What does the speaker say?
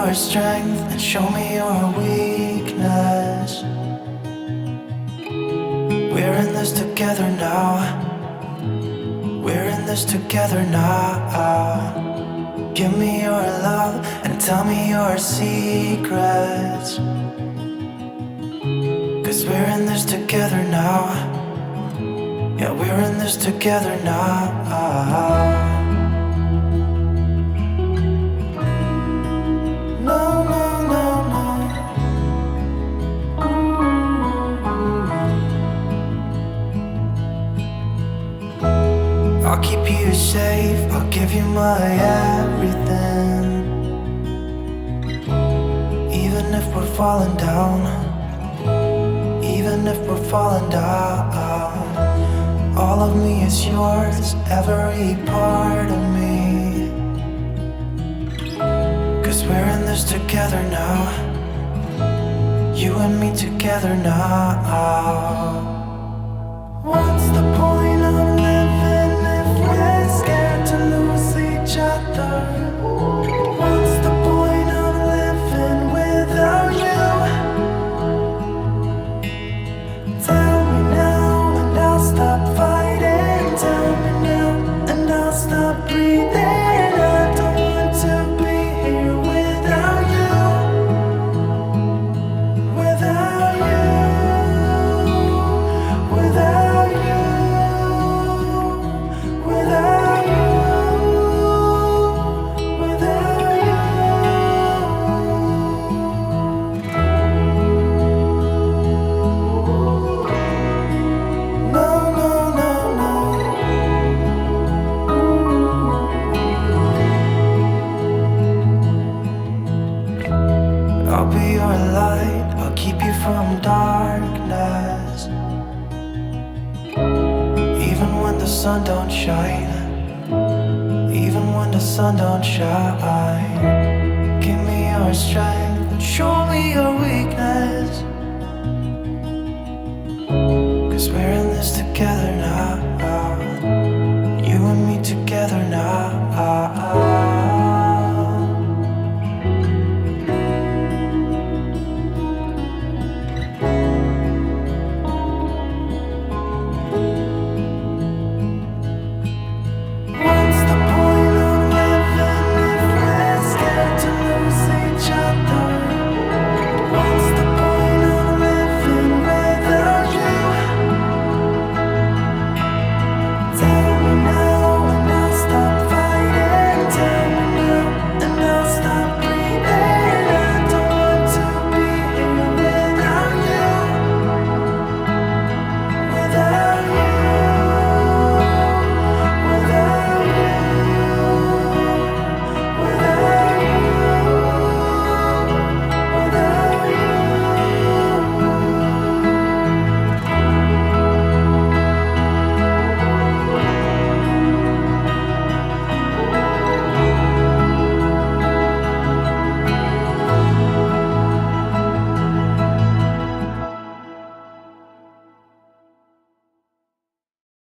your strength and show me your weakness. We're in this together now. We're in this together now. Give me your love and tell me your secrets. 'Cause we're in this together now. Yeah, we're in this together now. No, no, no, no. I'll keep you safe, I'll give you my everything. Even if we're falling down, even if we're falling down, all of me is yours, every part of me. 'Cause we're in this together now. You and me together now. What's the point of living if we're scared to lose each other? What's the point of living without you? Tell me now and I'll stop fighting. Tell me now and I'll stop breathing. I don't want to be here without you. Without you. Without you. Without you. Without you. No, no, no, no. I'll be your light, I'll keep you from darkness. Even when the sun don't shine, even when the sun don't shine. Give me your strength and show me your weakness. 'Cause we're in this together now.